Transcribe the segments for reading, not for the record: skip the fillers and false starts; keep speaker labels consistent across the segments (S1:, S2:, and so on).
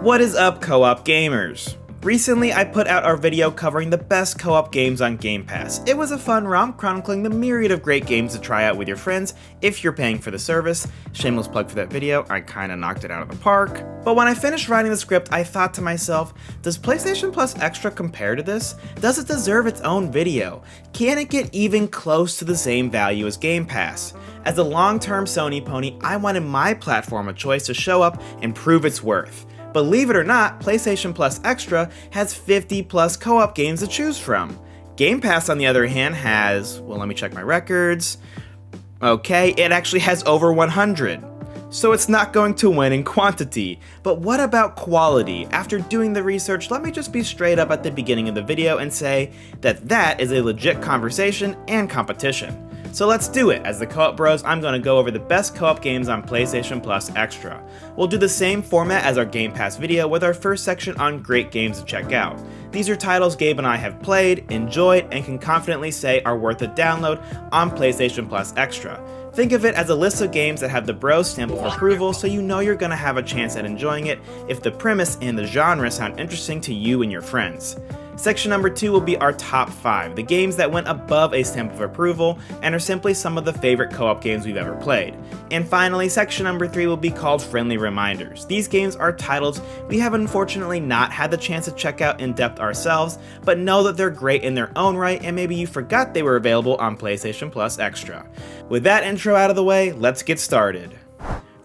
S1: What is up, co-op gamers? Recently, I put out our video covering the best co-op games on Game Pass. It was a fun romp chronicling the myriad of great games to try out with your friends if you're paying for the service. Shameless plug for that video, I kinda knocked it out of the park. But when I finished writing the script, I thought to myself, does PlayStation Plus Extra compare to this? Does it deserve its own video? Can it get even close to the same value as Game Pass? As a long-term Sony pony, I wanted my platform of choice to show up and prove its worth. Believe it or not, PlayStation Plus Extra has 50 plus co-op games to choose from. Game Pass, on the other hand, has, well, let me check my records. Okay, it actually has over 100. So it's not going to win in quantity. But what about quality? After doing the research, let me just be straight up at the beginning of the video and say that that is a legit conversation and competition. So let's do it. As the Co-op Bros, I'm going to go over the best co-op games on PlayStation Plus Extra. We'll do the same format as our Game Pass video with our first section on great games to check out. These are titles Gabe and I have played, enjoyed, and can confidently say are worth a download on PlayStation Plus Extra. Think of it as a list of games that have the Bros stamp of approval, so you know you're going to have a chance at enjoying it if the premise and the genre sound interesting to you and your friends. Section number 2 will be our top 5, the games that went above a stamp of approval and are simply some of the favorite co-op games we've ever played. And finally, section number 3 will be called Friendly Reminders. These games are titles we have unfortunately not had the chance to check out in depth ourselves, but know that they're great in their own right and maybe you forgot they were available on PlayStation Plus Extra. With that intro out of the way, let's get started.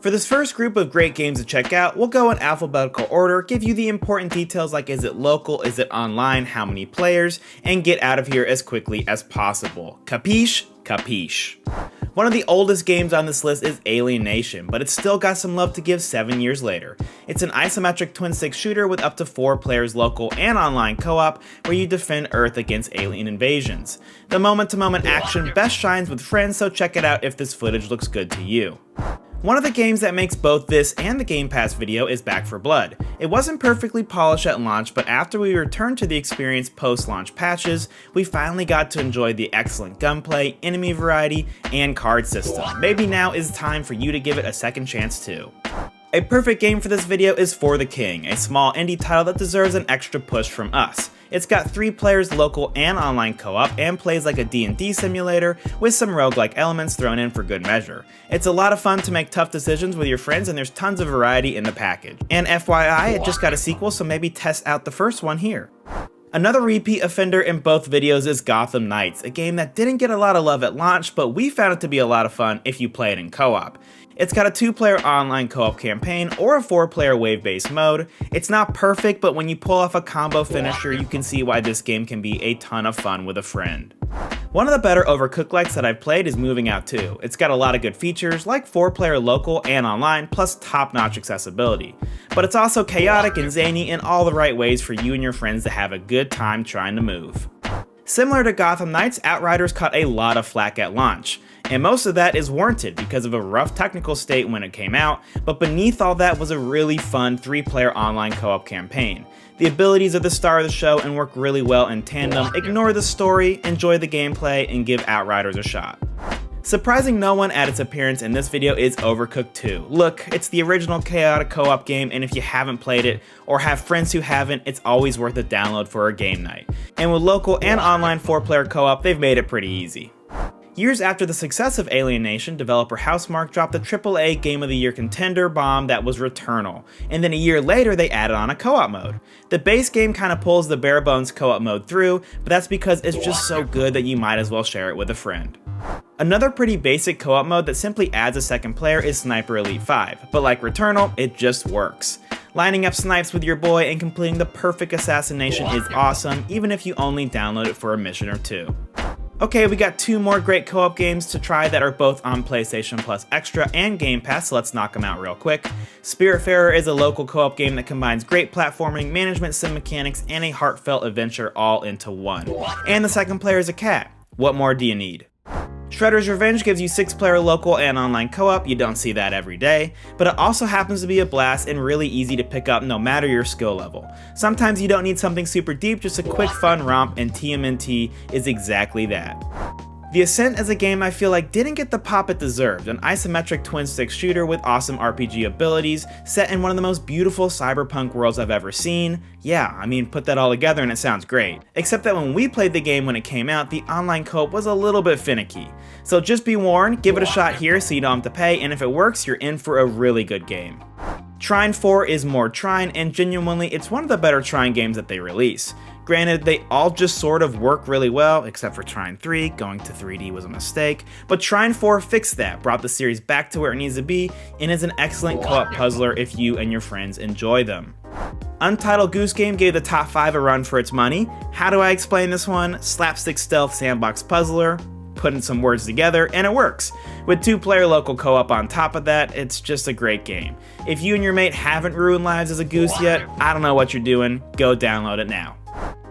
S1: For this first group of great games to check out, we'll go in alphabetical order, give you the important details like is it local, is it online, how many players, and get out of here as quickly as possible. Capiche? Capiche. One of the oldest games on this list is Alienation, but it's still got some love to give 7 years later. It's an isometric twin-stick shooter with up to 4 players local and online co-op where you defend Earth against alien invasions. The moment-to-moment action best shines with friends, so check it out if this footage looks good to you. One of the games that makes both this and the Game Pass video is Back 4 Blood. It wasn't perfectly polished at launch, but after we returned to the experience post-launch patches, we finally got to enjoy the excellent gunplay, enemy variety, and card system. Maybe now is time for you to give it a second chance too. A perfect game for this video is For the King, a small indie title that deserves an extra push from us. It's got 3 players local and online co-op and plays like a D&D simulator with some roguelike elements thrown in for good measure. It's a lot of fun to make tough decisions with your friends and there's tons of variety in the package. And FYI, it just got a sequel, so maybe test out the first one here. Another repeat offender in both videos is Gotham Knights, a game that didn't get a lot of love at launch, but we found it to be a lot of fun if you play it in co-op. It's got a 2-player online co-op campaign or a 4-player wave-based mode. It's not perfect, but when you pull off a combo finisher, you can see why this game can be a ton of fun with a friend. One of the better Overcooked-likes that I've played is Moving Out 2. It's got a lot of good features like 4-player local and online, plus top-notch accessibility. But it's also chaotic and zany in all the right ways for you and your friends to have a good time trying to move. Similar to Gotham Knights, Outriders caught a lot of flack at launch, and most of that is warranted because of a rough technical state when it came out, but beneath all that was a really fun 3-player online co-op campaign. The abilities are the star of the show and work really well in tandem. Ignore the story, enjoy the gameplay, and give Outriders a shot. Surprising no one at its appearance in this video is Overcooked 2. Look, it's the original chaotic co-op game, and if you haven't played it, or have friends who haven't, it's always worth a download for a game night. And with local and online 4-player co-op, they've made it pretty easy. Years after the success of Alienation, developer Housemarque dropped the AAA Game of the Year contender bomb that was Returnal, and then a year later they added on a co-op mode. The base game kinda pulls the bare bones co-op mode through, but that's because it's just so good that you might as well share it with a friend. Another pretty basic co-op mode that simply adds a second player is Sniper Elite 5, but like Returnal, it just works. Lining up snipes with your boy and completing the perfect assassination is awesome, even if you only download it for a mission or 2. Okay, we got 2 more great co-op games to try that are both on PlayStation Plus Extra and Game Pass, so let's knock them out real quick. Spiritfarer is a local co-op game that combines great platforming, management sim mechanics, and a heartfelt adventure all into one. And the second player is a cat. What more do you need? Shredder's Revenge gives you 6-player local and online co-op. You don't see that every day, but it also happens to be a blast and really easy to pick up no matter your skill level. Sometimes you don't need something super deep, just a quick fun romp, and TMNT is exactly that. The Ascent is a game I feel like didn't get the pop it deserved, an isometric twin-stick shooter with awesome RPG abilities, set in one of the most beautiful cyberpunk worlds I've ever seen. Yeah, I mean, put that all together and it sounds great. Except that when we played the game when it came out, the online co-op was a little bit finicky. So just be warned, give it a shot here so you don't have to pay, and if it works, you're in for a really good game. Trine 4 is more Trine, and genuinely, it's one of the better Trine games that they release. Granted, they all just sort of work really well, except for Trine 3, going to 3D was a mistake, but Trine 4 fixed that, brought the series back to where it needs to be, and is an excellent co-op puzzler if you and your friends enjoy them. Untitled Goose Game gave the top 5 a run for its money. How do I explain this one? Slapstick stealth sandbox puzzler, putting some words together, and it works. With 2-player local co-op on top of that, it's just a great game. If you and your mate haven't ruined lives as a goose yet, I don't know what you're doing, go download it now.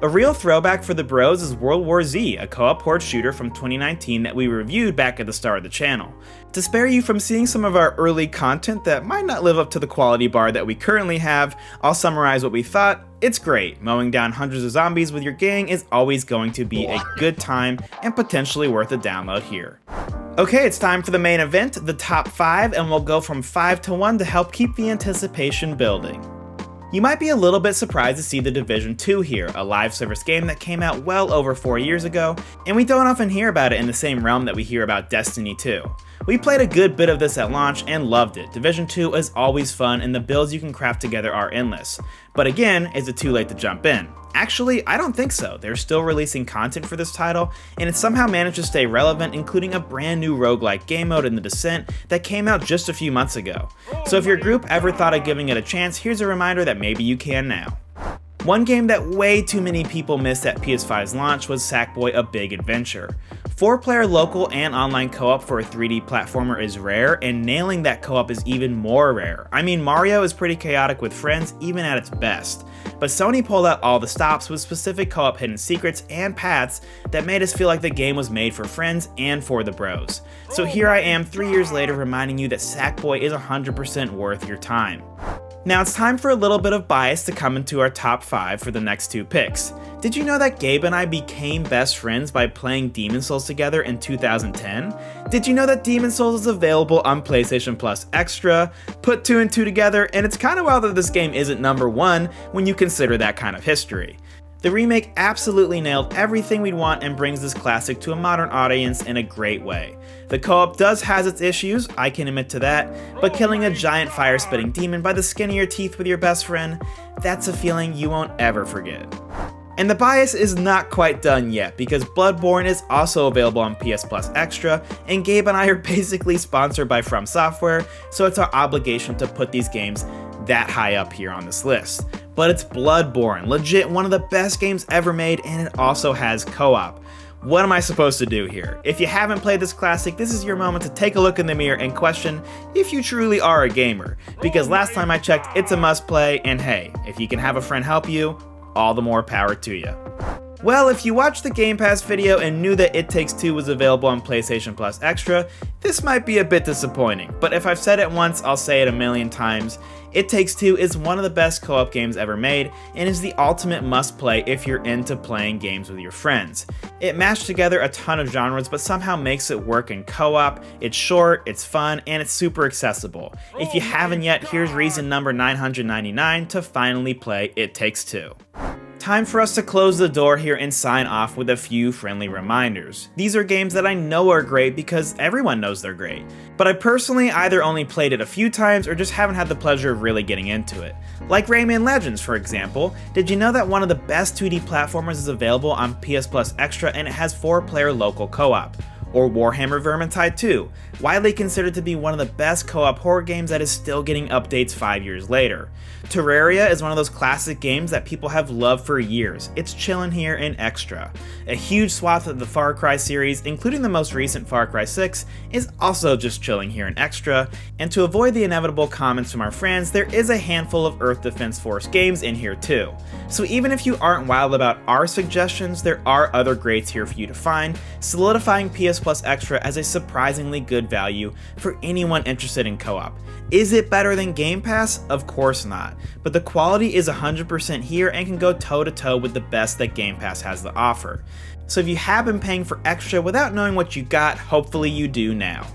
S1: A real throwback for the bros is World War Z, a co-op horde shooter from 2019 that we reviewed back at the start of the channel. To spare you from seeing some of our early content that might not live up to the quality bar that we currently have, I'll summarize what we thought. It's great. Mowing down hundreds of zombies with your gang is always going to be a good time and potentially worth a download here. Okay, it's time for the main event, the top 5, and we'll go from 5 to 1 to help keep the anticipation building. You might be a little bit surprised to see The Division 2 here, a live service game that came out well over 4 years ago, and we don't often hear about it in the same realm that we hear about Destiny 2. We played a good bit of this at launch and loved it. Division 2 is always fun and the builds you can craft together are endless. But again, is it too late to jump in? Actually, I don't think so. They're still releasing content for this title, and it somehow managed to stay relevant, including a brand new roguelike game mode in the Ascent that came out just a few months ago. So if your group ever thought of giving it a chance, here's a reminder that maybe you can now. One game that way too many people missed at PS5's launch was Sackboy: A Big Adventure. 4-player local and online co-op for a 3D platformer is rare, and nailing that co-op is even more rare. I mean, Mario is pretty chaotic with friends, even at its best. But Sony pulled out all the stops with specific co-op hidden secrets and paths that made us feel like the game was made for friends and for the bros. So here I am 3 years later reminding you that Sackboy is 100% worth your time. Now it's time for a little bit of bias to come into our top 5 for the next 2 picks. Did you know that Gabe and I became best friends by playing Demon's Souls together in 2010? Did you know that Demon's Souls is available on PlayStation Plus Extra? Put 2 and 2 together, and it's kinda wild that this game isn't number 1 when you consider that kind of history. The remake absolutely nailed everything we'd want and brings this classic to a modern audience in a great way. The co-op does has its issues, I can admit to that, but killing a giant fire-spitting demon by the skin of your teeth with your best friend, that's a feeling you won't ever forget. And the bias is not quite done yet, because Bloodborne is also available on PS Plus Extra, and Gabe and I are basically sponsored by From Software, so it's our obligation to put these games that high up here on this list. But it's Bloodborne, legit one of the best games ever made, and it also has co-op. What am I supposed to do here? If you haven't played this classic, this is your moment to take a look in the mirror and question if you truly are a gamer. Because last time I checked, it's a must play, and hey, if you can have a friend help you, all the more power to you. Well, if you watched the Game Pass video and knew that It Takes Two was available on PlayStation Plus Extra, this might be a bit disappointing, but if I've said it once, I'll say it a million times. It Takes Two is one of the best co-op games ever made, and is the ultimate must-play if you're into playing games with your friends. It mashed together a ton of genres, but somehow makes it work in co-op. It's short, it's fun, and it's super accessible. If you haven't yet, here's reason number 999 to finally play It Takes Two. Time for us to close the door here and sign off with a few friendly reminders. These are games that I know are great because everyone knows they're great, but I personally either only played it a few times or just haven't had the pleasure of really getting into it. Like Rayman Legends, for example. Did you know that one of the best 2D platformers is available on PS Plus Extra and it has 4-player local co-op? Or Warhammer Vermintide 2, widely considered to be one of the best co-op horror games that is still getting updates 5 years later. Terraria is one of those classic games that people have loved for years. It's chillin' here in Extra. A huge swath of the Far Cry series, including the most recent Far Cry 6, is also just chilling here in Extra, and to avoid the inevitable comments from our friends, there is a handful of Earth Defense Force games in here too. So even if you aren't wild about our suggestions, there are other greats here for you to find, solidifying PS Plus Extra as a surprisingly good value for anyone interested in co-op. Is it better than Game Pass? Of course not, but the quality is 100% here and can go toe to toe with the best that Game Pass has to offer. So if you have been paying for extra without knowing what you got, hopefully you do now.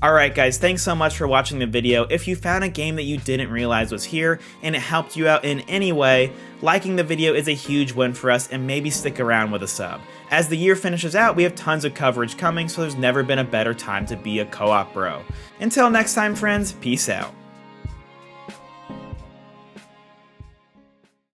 S1: Alright guys, thanks so much for watching the video. If you found a game that you didn't realize was here and it helped you out in any way, liking the video is a huge win for us, and maybe stick around with a sub. As the year finishes out, we have tons of coverage coming, so there's never been a better time to be a co-op bro. Until next time friends, peace out.